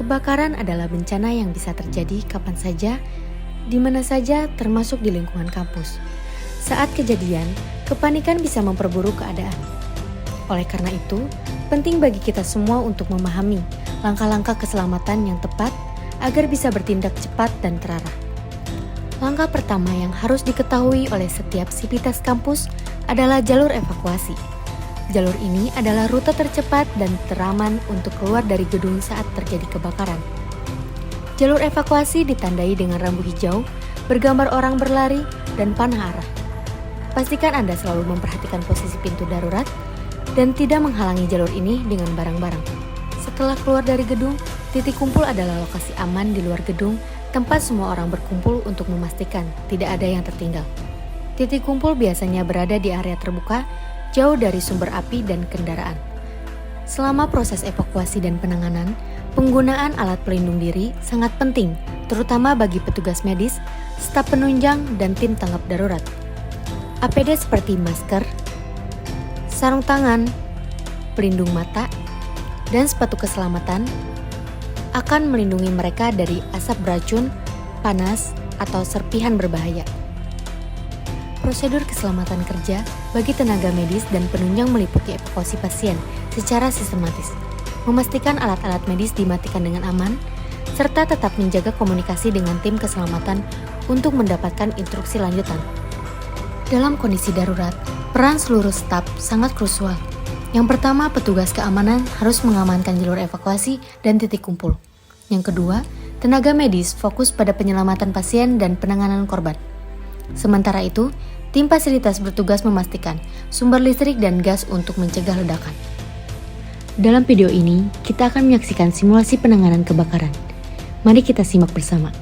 Kebakaran adalah bencana yang bisa terjadi kapan saja, di mana saja, termasuk di lingkungan kampus. Saat kejadian, kepanikan bisa memperburuk keadaan. Oleh karena itu, penting bagi kita semua untuk memahami langkah-langkah keselamatan yang tepat agar bisa bertindak cepat dan terarah. Langkah pertama yang harus diketahui oleh setiap sivitas kampus adalah jalur evakuasi. Jalur ini adalah rute tercepat dan teraman untuk keluar dari gedung saat terjadi kebakaran. Jalur evakuasi ditandai dengan rambu hijau, bergambar orang berlari, dan panah arah. Pastikan Anda selalu memperhatikan posisi pintu darurat dan tidak menghalangi jalur ini dengan barang-barang. Setelah keluar dari gedung, titik kumpul adalah lokasi aman di luar gedung, tempat semua orang berkumpul untuk memastikan tidak ada yang tertinggal. Titik kumpul biasanya berada di area terbuka, jauh dari sumber api dan kendaraan. Selama proses evakuasi dan penanganan, penggunaan alat pelindung diri sangat penting, terutama bagi petugas medis, staf penunjang, dan tim tanggap darurat. APD seperti masker, sarung tangan, pelindung mata, dan sepatu keselamatan akan melindungi mereka dari asap beracun, panas, atau serpihan berbahaya. Prosedur keselamatan kerja bagi tenaga medis dan penunjang meliputi evakuasi pasien secara sistematis, memastikan alat-alat medis dimatikan dengan aman, serta tetap menjaga komunikasi dengan tim keselamatan untuk mendapatkan instruksi lanjutan. Dalam kondisi darurat, peran seluruh staf sangat krusial. Yang pertama, petugas keamanan harus mengamankan jalur evakuasi dan titik kumpul. Yang kedua, tenaga medis fokus pada penyelamatan pasien dan penanganan korban. Sementara itu, tim fasilitas bertugas memastikan sumber listrik dan gas untuk mencegah ledakan. Dalam video ini, kita akan menyaksikan simulasi penanganan kebakaran. Mari kita simak bersama.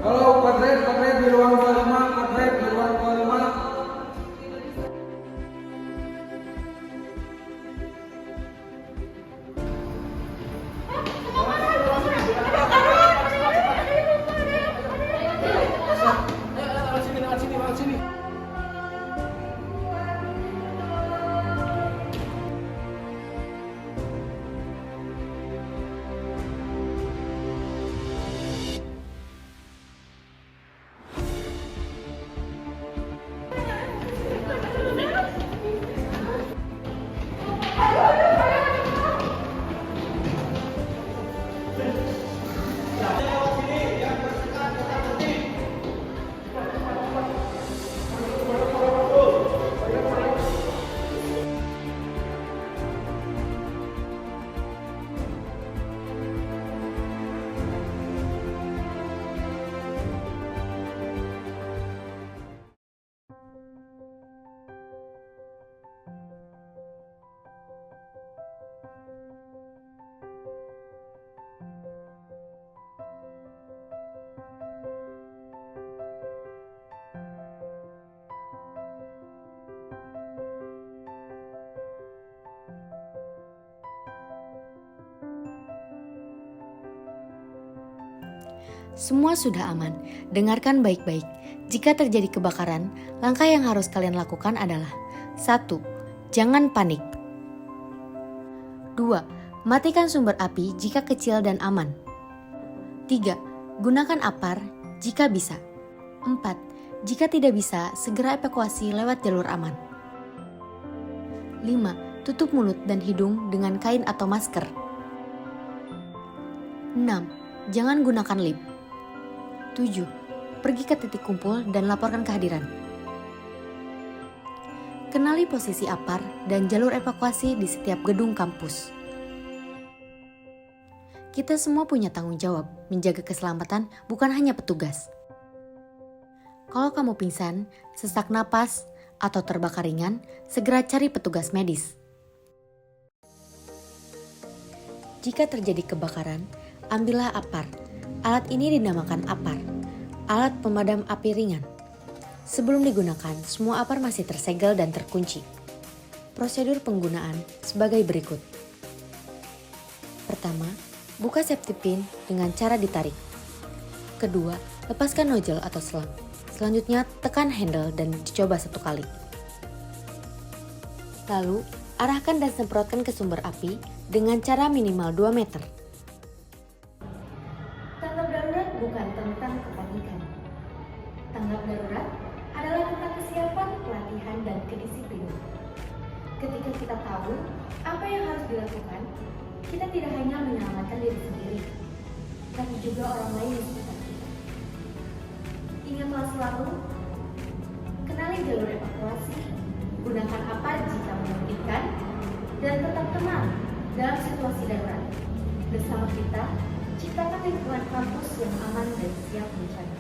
Halo, Kodret di ruang 25, Kodret di ruang 25. Lewat sini. Semua sudah aman, dengarkan baik-baik. Jika terjadi kebakaran, langkah yang harus kalian lakukan adalah 1. Jangan panik. 2. Matikan sumber api jika kecil dan aman. 3. Gunakan apar jika bisa. 4. Jika tidak bisa, segera evakuasi lewat jalur aman. 5. Tutup mulut dan hidung dengan kain atau masker. 6. Jangan gunakan lift. 7. Pergi ke titik kumpul dan laporkan kehadiran. Kenali posisi apar dan jalur evakuasi di setiap gedung kampus. Kita semua punya tanggung jawab menjaga keselamatan bukan hanya petugas. Kalau kamu pingsan, sesak napas, atau terbakar ringan, segera cari petugas medis. Jika terjadi kebakaran, ambillah APAR. Alat ini dinamakan APAR, alat pemadam api ringan. Sebelum digunakan, semua APAR masih tersegel dan terkunci. Prosedur penggunaan sebagai berikut. Pertama, buka safety pin dengan cara ditarik. Kedua, lepaskan nozzle atau selang. Selanjutnya, tekan handle dan dicoba 1 kali. Lalu, arahkan dan semprotkan ke sumber api dengan cara minimal 2 meter. Tanggap darurat bukan tentang kepanikan. Tanggap darurat adalah tentang kesiapan, pelatihan, dan kedisiplinan. Ketika kita tahu apa yang harus dilakukan, kita tidak hanya menyelamatkan diri sendiri, tapi juga orang lain di sekitar kita. Ingatlah selalu, kenali jalur evakuasi, gunakan APAR jika memungkinkan, dan tetap tenang dalam situasi darurat. Bersama kita, ciptakan lingkungan kampus yang aman dan siap bencana.